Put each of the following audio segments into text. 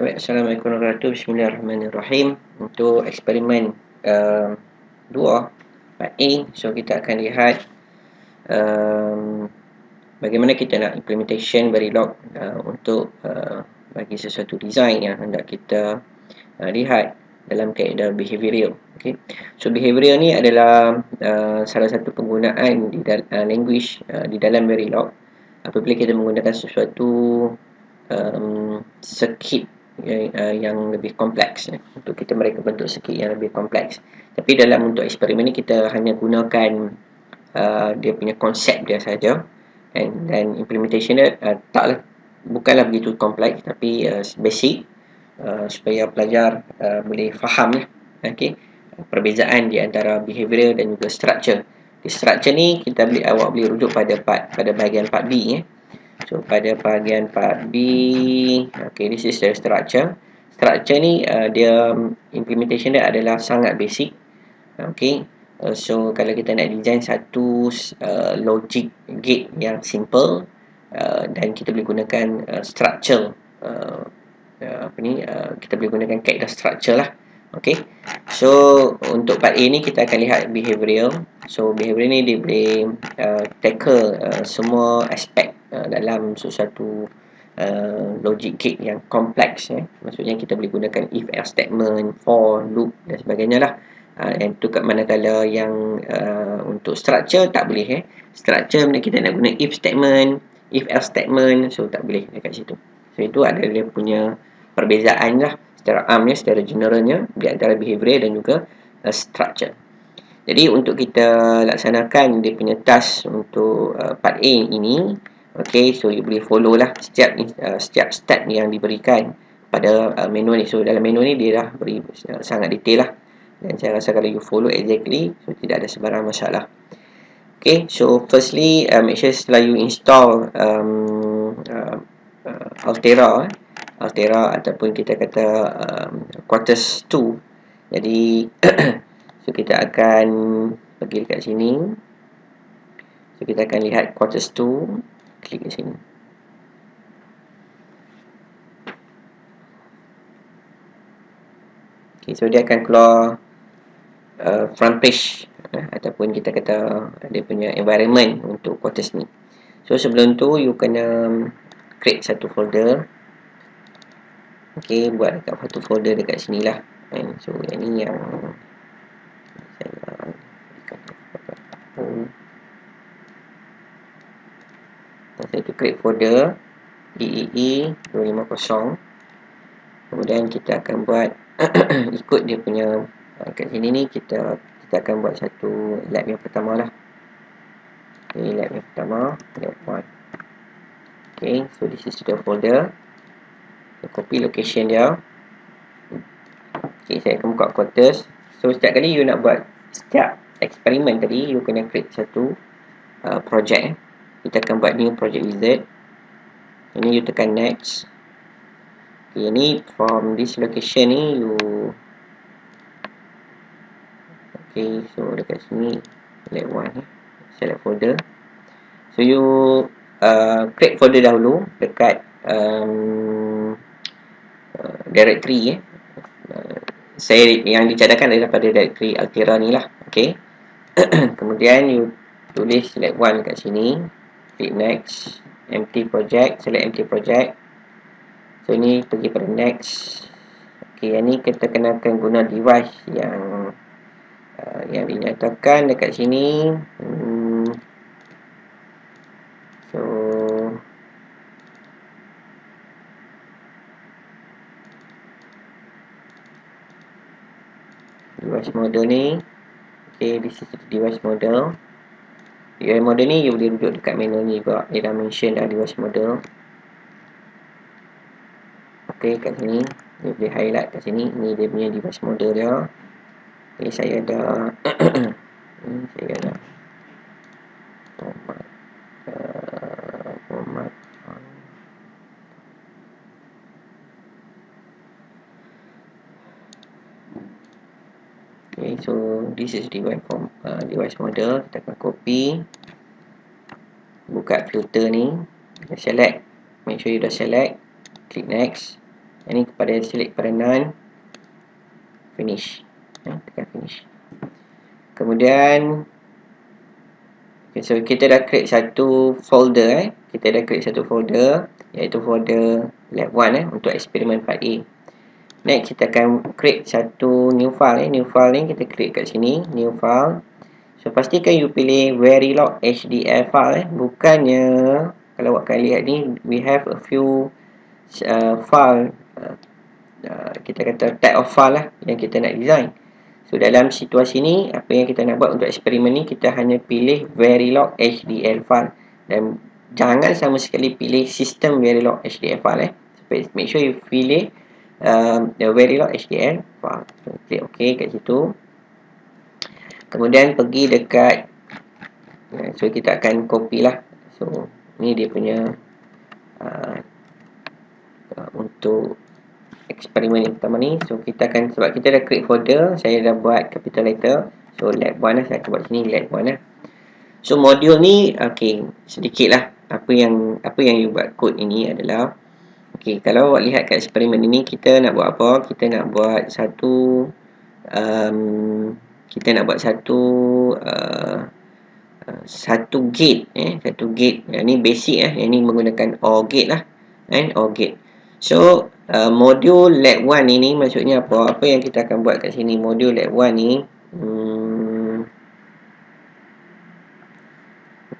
Baik, Assalamualaikum warahmatullahi wabarakatuh. Bismillahirrahmanirrahim. Untuk eksperimen 2 part A, so kita akan lihat bagaimana kita nak implementation Verilog untuk bagi sesuatu design yang hendak kita lihat dalam kaedah behavioral. Okay. So behavioral ni adalah salah satu penggunaan di language di dalam Verilog apabila kita menggunakan sesuatu circuit yang lebih kompleks untuk kita mereka bentuk circuit yang lebih kompleks. Tapi dalam untuk eksperimen ni kita hanya gunakan dia punya konsep dia saja, dan implementation dia bukanlah begitu kompleks, tapi basic supaya pelajar boleh faham perbezaan di antara behavioral dan juga structure. Di structure ni awak boleh rujuk pada bahagian part B. So pada bahagian part B, okay, this is the structure. Structure ni dia implementation dia adalah sangat basic. Okay, so kalau kita nak design satu logic gate yang simple, dan kita boleh gunakan structure, kita boleh gunakan kaedah structure lah. Okay, so untuk part A ni kita akan lihat behavioral. So behavioral ni dia boleh tackle semua aspek dalam sesuatu logic gate yang kompleks. Maksudnya kita boleh gunakan if else statement, for, loop dan sebagainya lah. And tu kat manakala yang untuk structure tak boleh. Structure kita nak guna if statement, if else statement, so tak boleh dekat situ. So itu ada dia punya perbezaan lah secara amnya, secara generalnya di antara behavioral dan juga structure. Jadi untuk kita laksanakan dia punya task untuk part A ini, okay, so you boleh follow lah setiap step yang diberikan pada manual ni. So dalam manual ni dia dah beri sangat detail lah, dan saya rasa kalau you follow exactly, so tidak ada sebarang masalah. Okay, so firstly make sure setelah you install Altera ataupun kita kata Quartus 2. Jadi so kita akan pergi dekat sini. So kita akan lihat Quartus 2, klik di sini. Okay, so dia akan keluar front page ataupun kita kata dia punya environment untuk Quartus ni. So sebelum tu you kena create satu folder. Okay, buat dekat satu folder dekat sini lah. So yang ni yang saya tu create folder EEE 250. Kemudian kita akan buat ikut dia punya kat sini ni kita akan buat satu lab yang pertama lah. Okay, lab yang pertama, lab 1. Okay, so this is the folder. So, copy location dia. Okay, saya akan buka Quartus. So setiap kali you nak buat setiap eksperimen tadi, you kena create satu project. Kita akan buat new project wizard. Ini you tekan next. Okay, ni from this location ni you, okay, so dekat sini lab 1, select folder. So you create folder dahulu dekat directory. Saya yang dicadangkan adalah pada directory Altera ni lah. Okay. Kemudian you tulis lab 1 dekat sini, klik next, empty project, select empty project. So ni pergi pada next. Okay, yang ni kita kenakan guna device yang dinyatakan dekat sini. So device model ni, okay, this is the device model. Device model ni you boleh rujuk dekat manual ni juga, dia dah mention dah device model. Okay, kat sini you boleh highlight kat sini, ni dia punya device model dia. Okay, saya ada saya ada format. Okay, so this is device model. Kita akan copy, buka filter ni, select, make sure you dah select, klik next. Ini kepada select pada none, finish. Tekan finish. Kemudian so kita dah create satu folder kita dah create satu folder iaitu folder lab1 untuk eksperimen part A. Next kita akan create satu new file new file ni kita create kat sini, new file. So pastikan you pilih Verilog HDL file bukannya kalau awak akan lihat ni we have a few file kita kata type of file lah yang kita nak design. So dalam situasi ni apa yang kita nak buat untuk eksperimen ni, kita hanya pilih Verilog HDL file dan jangan sama sekali pilih sistem Verilog HDL file make sure you pilih the Verilog HDL file. So, klik OK kat situ. Kemudian pergi dekat so kita akan copy lah. So ni dia punya untuk eksperimen yang pertama ni. So kita akan, sebab kita dah create folder, saya dah buat capital letter. So lab1 lah, saya akan buat sini lab1 lah. So modul ni sedikit lah apa yang you buat kod ini adalah kalau awak lihat kat eksperimen ini, kita nak buat apa? Kita nak buat satu satu gate satu gate. Yang ni basic yang ni menggunakan OR gate lah OR gate. So modul lab1 ini maksudnya apa? Apa yang kita akan buat kat sini? Modul lab1 ni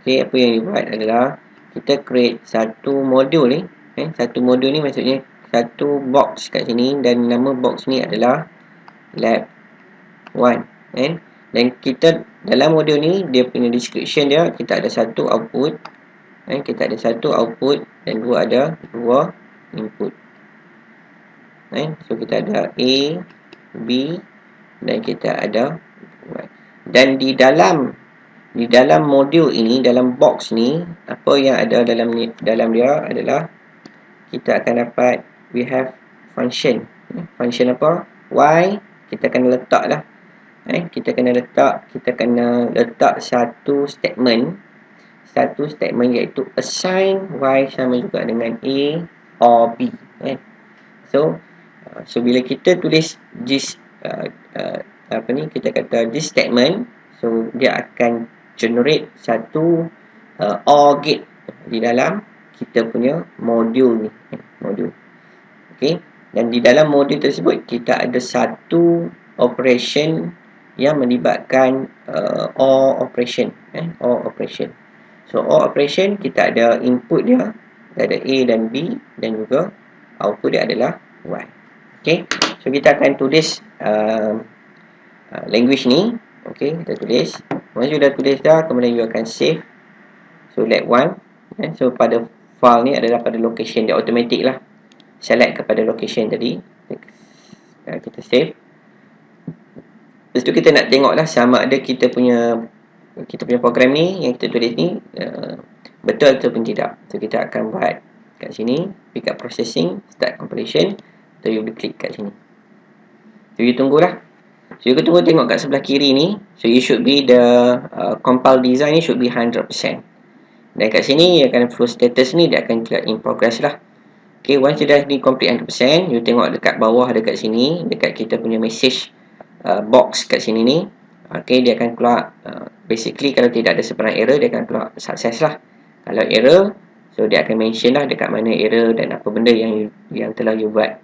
apa yang dibuat adalah kita create satu modul ni satu modul ni maksudnya satu box kat sini, dan nama box ni adalah lab1 dan kita dalam modul ni dia punya description dia, kita ada satu output kita ada satu output dan ada dua input. So kita ada A, B dan kita ada Y. Dan di dalam modul ini, dalam box ni, apa yang ada dalam dia adalah kita akan dapat we have function. Function apa? Y kita kena letak lah. Kita kena letak satu statement iaitu assign Y sama juga dengan A or B. So bila kita tulis this kita kata this statement, so dia akan generate satu OR gate di dalam kita punya modul ni, modul. Dan di dalam modul tersebut kita ada satu operation yang melibatkan OR operation. OR operation. So OR operation kita ada input dia, ada A dan B, dan juga output dia adalah Y. So kita akan tulis language ni. Kita tulis. Once you dah tulis dah, kemudian you akan save. So lab1. So pada file ni adalah pada location dia, automatic lah. Select kepada location tadi. Kita save. Lepas tu kita nak tengok lah sama ada kita punya program ni yang kita tulis ni betul ataupun tidak. So kita akan buat kat sini, pick up processing, start compilation. So you boleh klik kat sini. So you tunggulah. So you tunggu tengok kat sebelah kiri ni. So you should be the compile design ni should be 100%. Dan kat sini dia akan flow status ni dia akan klik in progress lah. Once you dah ni complete 100%, you tengok dekat bawah dekat sini, dekat kita punya message box kat sini ni. Dia akan keluar basically kalau tidak ada sebarang error, dia akan keluar success lah. Kalau error, so dia akan mention lah dekat mana error dan apa benda yang telah you buat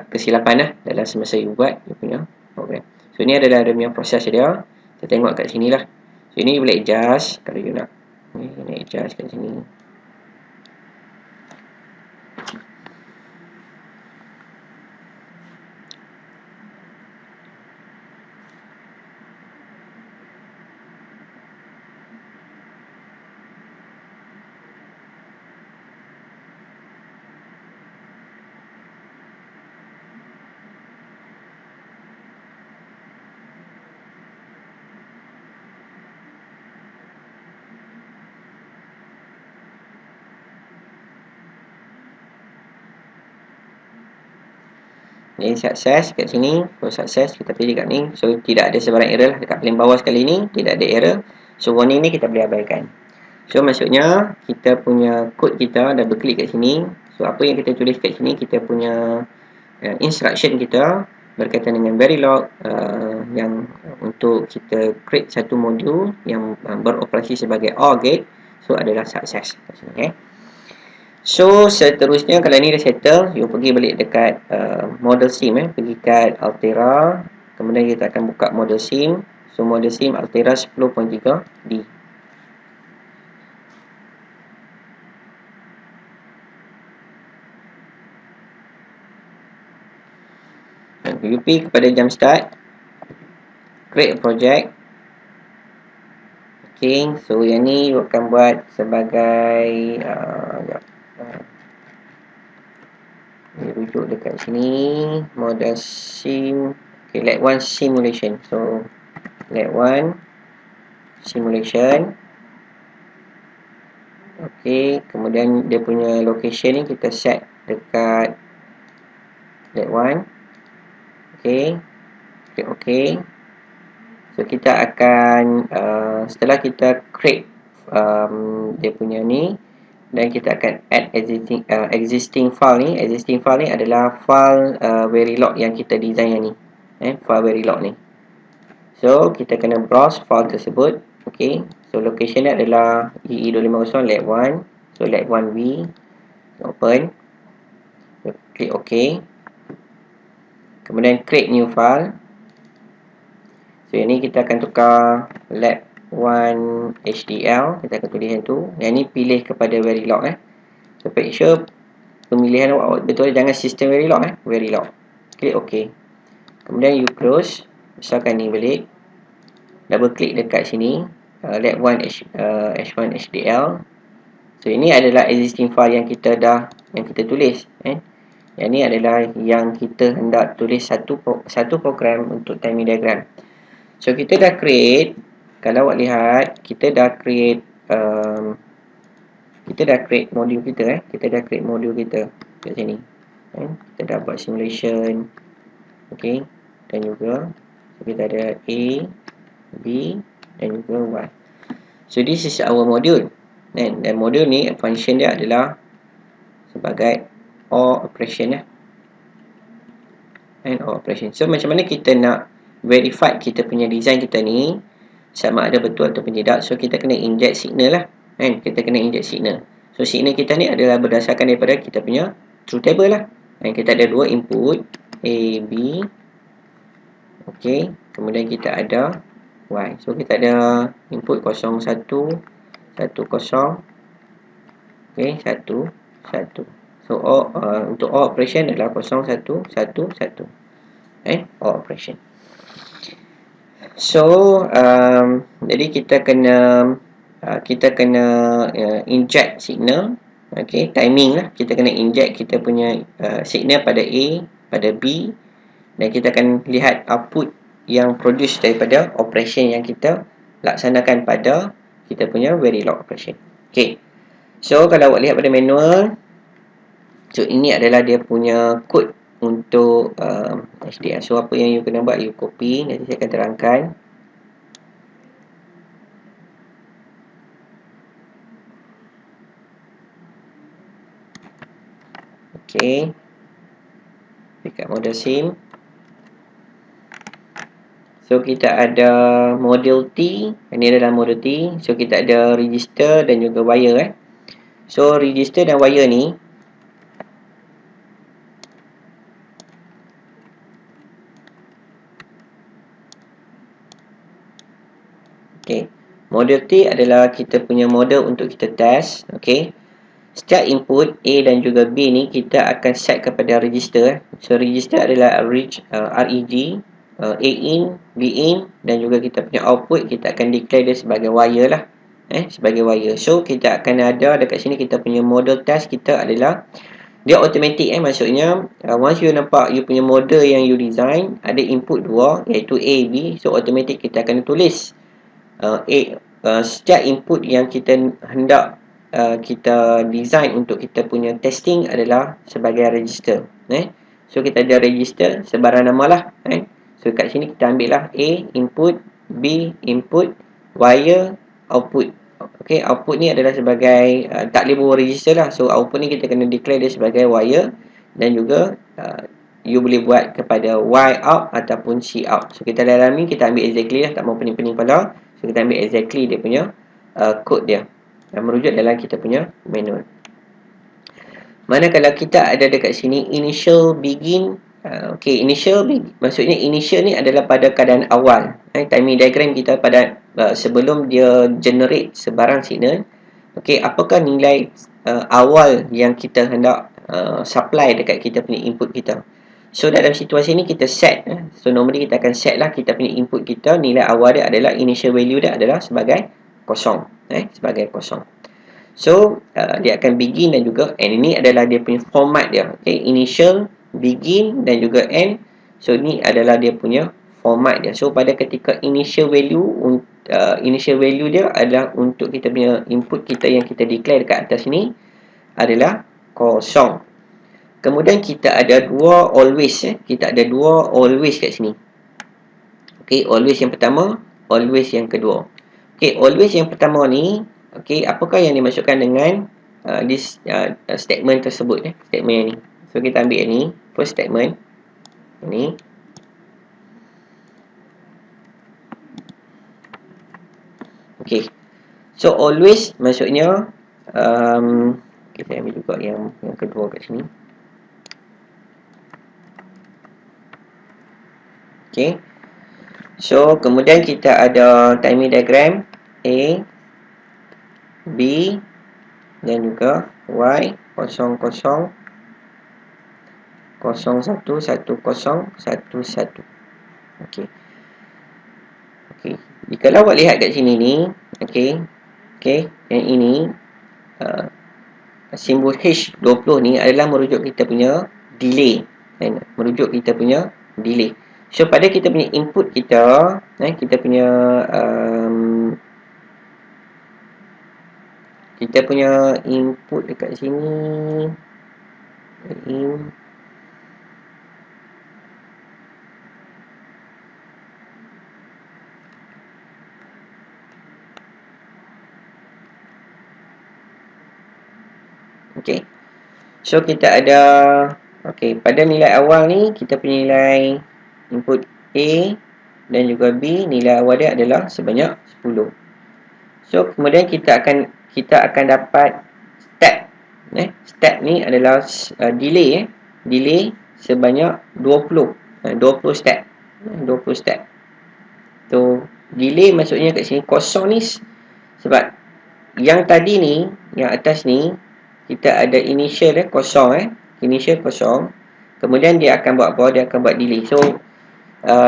kesilapan lah dalam semasa you buat you punya program. So ni adalah dia punya proses dia. Kita tengok kat sini lah. So ini you boleh adjust kalau you nak. Ni adjust kat sini. Ini sukses kat sini, sukses kita pilih kat ni. So tidak ada sebarang error lah dekat paling bawah sekali ni, tidak ada error. So warning ni kita boleh abaikan. So maksudnya kita punya kod kita dah berklik kat sini. So apa yang kita tulis kat sini, kita punya instruction kita berkaitan dengan Verilog yang untuk kita create satu modul yang beroperasi sebagai OR gate, so adalah sukses. Okay. So seterusnya, kalau ni dah settle, you pergi balik dekat model sim, pergi kat Altera, kemudian kita akan buka model sim. So model sim Altera 10.3D. You pergi kepada jump start, create a project. Okay, so yang ni you akan buat sebagai rujuk dekat sini, model sim. Okay, let one simulation. So let one simulation. Okay, kemudian dia punya location ni kita set dekat let one. Okay, klik okay. So kita akan setelah kita create dia punya ni, dan kita akan add existing file ni. Existing file ni adalah file Verilog yang kita design yang ni, file Verilog ni. So kita kena browse file tersebut. Okay, so location ni adalah EE250 let 1. So let 1V, open, so, klik OK. Kemudian create new file. So yang ni kita akan tukar lab 1 HDL, kita akan tulis yang tu. Yang ni pilih kepada Verilog. So make sure pemilihan awak betul, jangan sistem Verilog. Verilog, klik OK. Kemudian you close, besarkan ni balik, double klik dekat sini, lab 1 H1 HDL. So ini adalah existing file yang kita tulis. Yang ni adalah yang kita hendak tulis satu program untuk timing diagram. So kita dah create, kalau awak lihat, kita dah create modul kita. Kita dah create modul kita kat sini. Kita dah buat simulation. Okay, dan juga kita ada A, B dan juga Y. So this is our module. Dan modul ni function dia adalah sebagai OR operation. OR operation. So macam mana kita nak verify kita punya design kita ni sama ada betul ataupun tidak? So kita kena inject signal lah. Kita kena inject signal. So signal kita ni adalah berdasarkan daripada kita punya truth table lah. Kita ada dua input, A, B. Okay, kemudian kita ada Y. So kita ada input 01, 10. Okay, 1, 1. So untuk OR operation adalah 0, 1, 1, 1. OR operation. So jadi kita kena inject signal. Okay, timing lah. Kita kena inject kita punya signal pada A, pada B, dan kita akan lihat output yang produce daripada operation yang kita laksanakan pada kita punya Verilog operation. Okay, so kalau awak lihat pada manual, so ini adalah dia punya code untuk HDL. So apa yang you kena buat, you copy, nanti saya akan terangkan. Okay, dekat model sim. So kita ada model T. Ini adalah model T. So kita ada register dan juga wire. So register dan wire ni, okay, model T adalah kita punya model untuk kita test. Okay, setiap input A dan juga B ni kita akan set kepada register. So register adalah reg, A in, B in, dan juga kita punya output kita akan declare dia sebagai wire lah. Sebagai wire. So kita akan ada dekat sini kita punya model test kita adalah dia automatic. Maksudnya once you nampak you punya model yang you design ada input dua, iaitu A, B. So automatic kita akan tulis setiap input yang kita hendak kita design untuk kita punya testing adalah sebagai register. So kita ada register sebarang nama lah. So kat sini kita ambil lah A input, B input, wire output. Okey, output ni adalah sebagai tak boleh bawa register lah. So output ni kita kena declare dia sebagai wire, dan juga you boleh buat kepada y out ataupun c out. So kita dalam ni kita ambil exactly lah, tak mau pening-pening kepala. So kita ambil exactly dia punya code dia yang merujuk dalam kita punya manual. Mana kalau kita ada dekat sini initial begin. Okey, maksudnya initial ni adalah pada keadaan awal. Timing diagram kita pada sebelum dia generate sebarang signal. Okey, apakah nilai awal yang kita hendak supply dekat kita punya input kita. So dalam situasi ni kita set. So normally kita akan set lah kita punya input kita, nilai awal dia adalah initial value dia adalah sebagai kosong. Sebagai kosong. So dia akan begin dan juga end. Ini adalah dia punya format dia. Okay, initial, begin dan juga end. So ni adalah dia punya format dia. So pada ketika initial value dia adalah untuk kita punya input kita yang kita declare dekat atas ni adalah kosong. Kemudian kita ada dua always. Kita ada dua always kat sini. Okay, always yang pertama, always yang kedua. Okay, always yang pertama ni, okay, apakah yang dimaksudkan dengan this statement tersebut? Statement yang ni. So kita ambil yang ni, first statement. Ni. Okay. So always maksudnya kita ambil juga yang kedua kat sini. Okay. So kemudian kita ada timing diagram A, B dan juga Y 00 01 10 11. Okey. Okey. Jika awak lihat kat sini ni, okey. Okey, yang ini simbol H20 ni adalah merujuk kita punya delay. Merujuk kita punya delay. So pada kita punya input kita, kita punya input dekat sini. Okey. So kita ada pada nilai awal ni kita punya nilai input A dan juga B, nilai awal dia adalah sebanyak 10. So kemudian kita akan dapat step. Step ni adalah delay. Delay sebanyak 20 step. 20 step. So delay maksudnya kat sini kosong ni sebab yang tadi ni, yang atas ni kita ada initial kosong. Initial kosong. Kemudian dia akan buat apa? Dia akan buat delay. So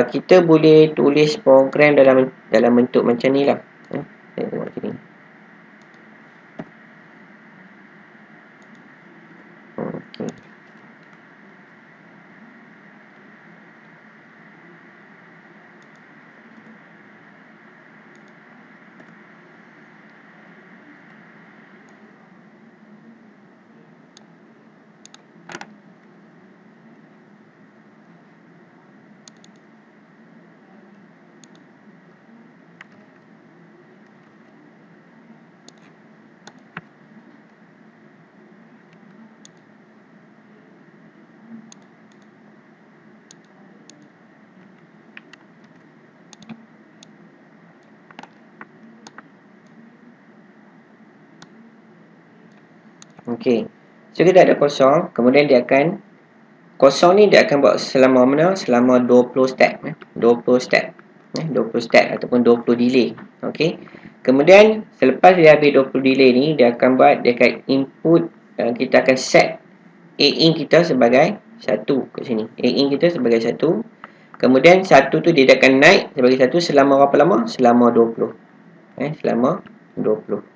kita boleh tulis program dalam bentuk macam ni lah. Saya tengok sini. Okay. Okey. So kita ada kosong, kemudian kosong ni dia akan buat selama mana? Selama 20 step. 20 step. 20 step ataupun 20 delay. Okey. Kemudian selepas dia habis 20 delay ni, dia akan buat dekat input, kita akan set A in kita sebagai 1 kat sini. A in kita sebagai 1. Kemudian 1 tu dia akan naik sebagai 1 selama berapa lama? Selama 20. Selama 20.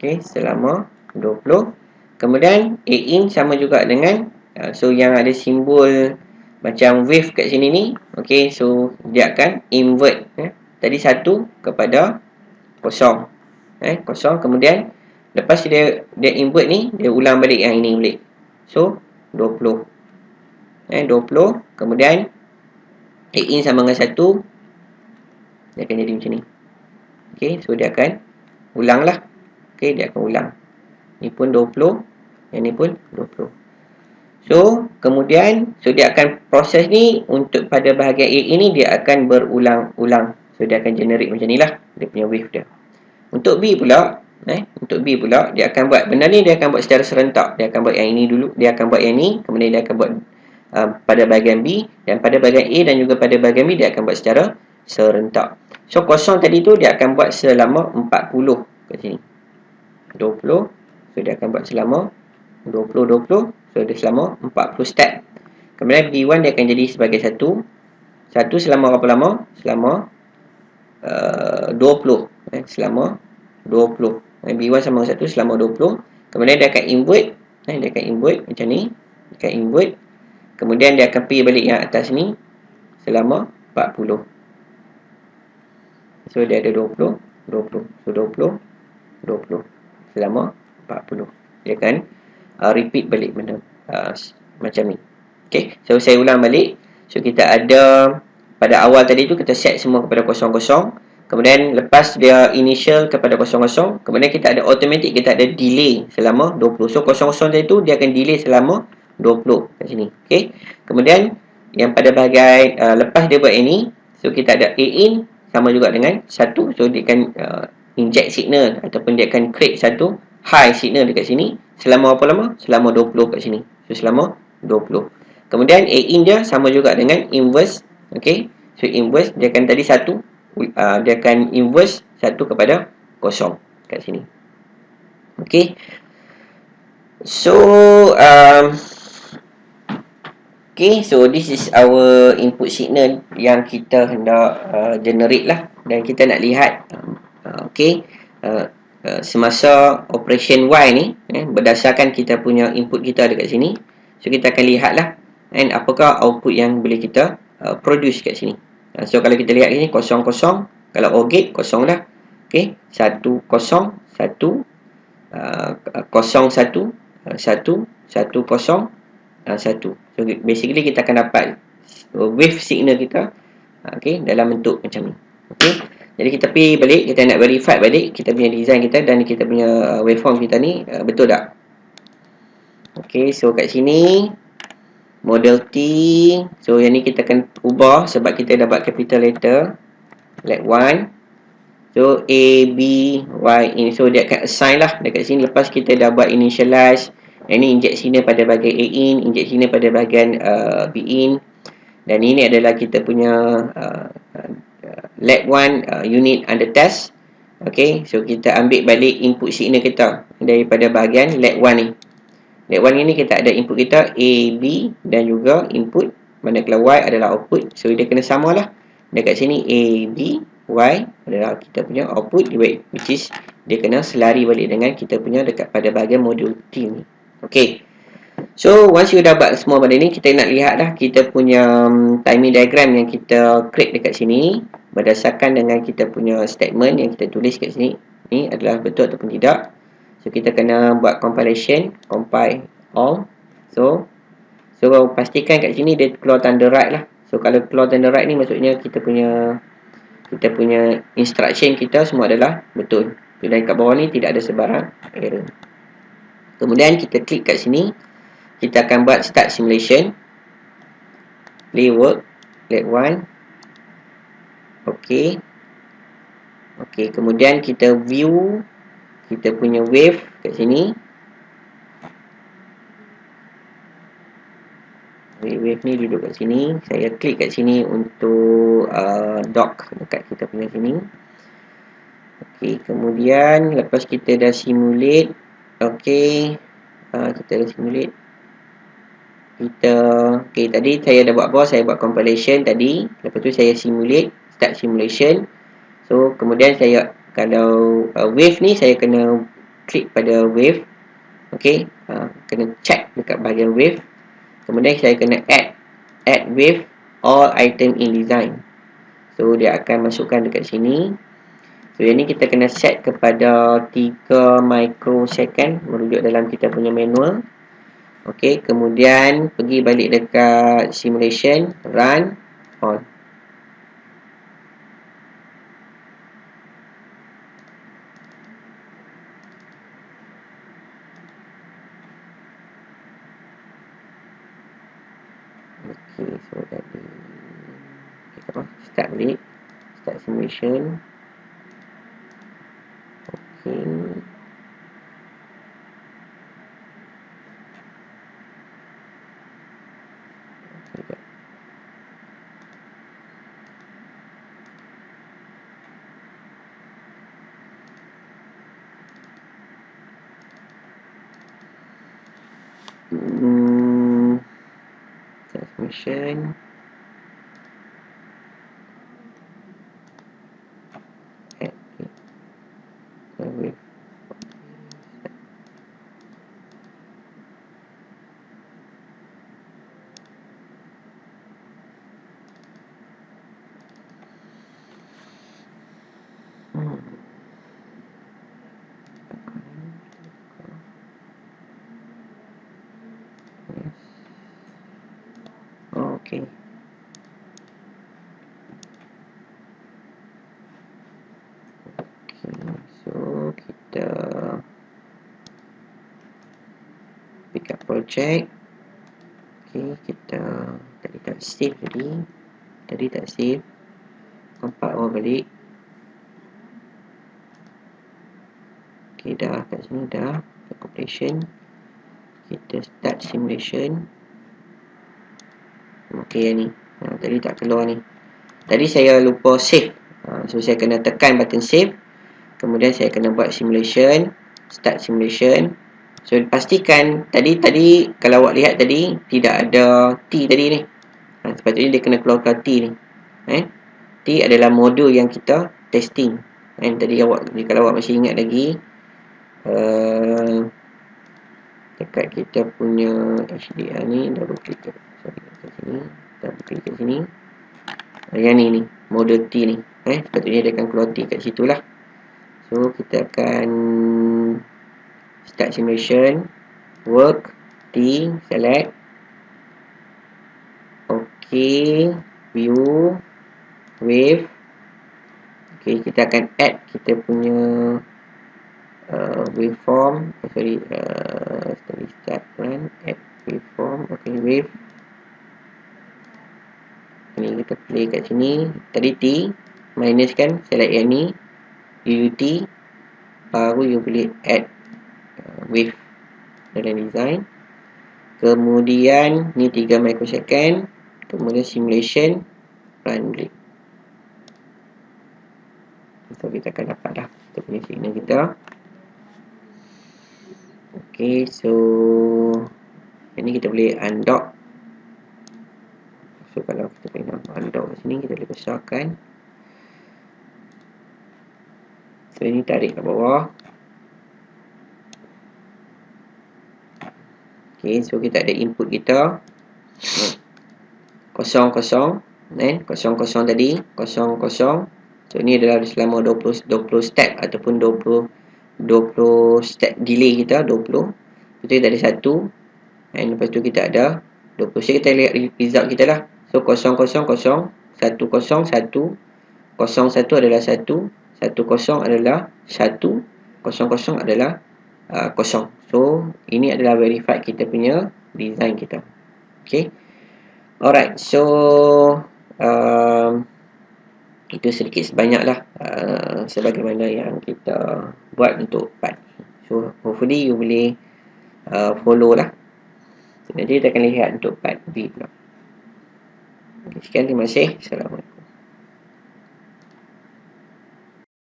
Okay, selama 20. Kemudian A in sama juga dengan so yang ada simbol macam wave kat sini ni. Okay, so dia akan invert tadi 1 kepada kosong. Kosong. Kemudian lepas dia invert ni, dia ulang balik yang ini balik. So 20. 20. Kemudian in sama dengan 1, dia akan jadi macam ni. Okey, so dia akan ulang lah. Okey, dia akan ulang. Ni pun 20, yang ni pun 20. So, kemudian dia akan proses ni untuk pada bahagian A ini dia akan berulang-ulang. So, dia akan generate macam ni lah, dia punya wave dia. Untuk B pula, dia akan buat benda ni, dia akan buat secara serentak. Dia akan buat yang ini dulu, dia akan buat yang ni, kemudian dia akan buat pada bahagian B, dan pada bahagian A dan juga pada bahagian B dia akan buat secara serentak. So, kosong tadi tu dia akan buat selama 40 kat sini. 20, so dia akan buat selama 20, so dia selama 40 step. Kemudian B1 dia akan jadi sebagai 1 selama berapa lama? Selama 20, selama 20. B1 sama 1 selama 20. Kemudian dia akan invert, dia akan invert macam ni, dia akan invert. Kemudian dia akan pergi balik yang atas ni selama 40. So dia ada 20. So 20 selama 40. Dia akan repeat balik benda macam ni. Okay, so saya ulang balik. So kita ada pada awal tadi tu kita set semua kepada 00. Kemudian lepas dia initial kepada 00, kemudian kita ada automatic, kita ada delay selama 20. So 00 tadi tu dia akan delay selama 20 kat sini. Okay, kemudian yang pada bahagian lepas dia buat ini, so kita ada A in sama juga dengan 1. So dia akan inject signal ataupun dia akan create satu high signal dekat sini selama berapa lama? Selama 20 kat sini. So selama 20. Kemudian A in dia sama juga dengan inverse. Okey. So inverse dia akan tadi 1, dia akan inverse 1 kepada 0 kat sini. Okey. So okay, so this is our input signal yang kita hendak generate lah, dan kita nak lihat semasa operation Y ni berdasarkan kita punya input kita ada kat sini. So kita akan lihat lah apakah output yang boleh kita produce kat sini. So kalau kita lihat sini 00, kalau OR gate kosong dah. Okay, 1 0 1 0 1 1 1 0 1. So basically kita akan dapat wave signal kita dalam bentuk macam ni. Jadi kita pergi balik, kita nak verify balik kita punya design kita dan kita punya waveform kita ni betul tak. So kat sini model T, so yang ni kita akan ubah sebab kita dapat capital letter like 1. So A, B, Y in. So dia akan assign lah dekat sini. Lepas kita dah buat initialize, ini inject signal pada bahagian A in, inject signal pada bahagian B in. Dan ini adalah kita punya LED 1 unit under test. Okay, so kita ambil balik input signal kita daripada bahagian LED 1 ni. LED 1 ini kita ada input kita A, B dan juga input, manakala Y adalah output. So dia kena sama lah. Dekat sini A, B, Y adalah kita punya output, which is dia kena selari balik dengan kita punya dekat pada bahagian modul T ni. Okay, so once you dah buat semua benda ni, kita nak lihat dah kita punya timing diagram yang kita create dekat sini berdasarkan dengan kita punya statement yang kita tulis kat sini ni adalah betul ataupun tidak. So kita kena buat compilation, compile all. So pastikan kat sini dia keluar tanda right lah. So kalau keluar tanda right ni maksudnya kita punya instruction kita semua adalah betul. Dan kat bawah ni tidak ada sebarang error. Kemudian kita klik kat sini, kita akan buat start simulation, play work, LED 1. Okey, kemudian kita view kita punya wave kat sini. Wave ni duduk kat sini. Saya klik kat sini untuk dock dekat kita punya sini. Okey, kemudian lepas kita dah simulate, kita dah simulate. Tadi saya dah buat apa? Saya buat compilation tadi. Lepas tu saya simulate, start simulation. So kemudian saya, kalau wave ni saya kena klik pada wave. Kena check dekat bahagian wave. Kemudian saya kena add wave all item in design. So dia akan masukkan dekat sini. So yang ni kita kena set kepada 3 microsecond merujuk dalam kita punya manual. Okey, kemudian pergi balik dekat simulation, run, on. Okey, so tadi kita start balik, start simulation. Okey. Transmission. Okey. So kita pick up project. Okey, kita tadi tak save tadi tak save. Nampak awal balik. Okey, dah kat sini dah completion. Kita start simulation. Okey, yang ni. Tadi tak keluar ni. Tadi saya lupa save. So saya kena tekan button save. Kemudian saya kena buat simulation, start simulation. So pastikan tadi kalau awak lihat tadi tidak ada T tadi ni. Sepatutnya dia kena keluar T ni. T adalah modul yang kita testing. Tadi kalau awak masih ingat lagi, dekat kita punya HDR ni, double click kat sini, double click kat sini. Yang ni modul T ni. Sepatutnya dia akan keluar T kat situ lah. So kita akan start simulation, work, T, select. Okey, view, wave. Okey, kita akan add kita punya waveform. Start run, add waveform. Okey, wave. Ni kita play kat sini. Tadi T, minus kan, select yang ni, UUT. Baru you boleh add wave dalam design. Kemudian ni 3 microsecond. Kemudian simulation, run balik. So kita akan dapat dah kita punya signal kita. Okay, so ini kita boleh undock. So kalau kita boleh undock kat sini, kita boleh besarkan. So ini tarik ke bawah. Okay, so kita ada input kita 00 00 tadi 00. So ini adalah selama 20 step ataupun 20 step delay kita 20. Kita ada 1 dan lepas tu kita ada 20. So kita lihat result kita lah. So 000 101 01 adalah 1 10 adalah 1 00 adalah 0. So ini adalah verified kita punya design kita. Okay. Alright, so itu sedikit sebanyak lah sebagaimana yang kita buat untuk part. So hopefully you boleh follow lah. So, nanti kita akan lihat untuk part B pula. Sekian, terima kasih. Assalamualaikum.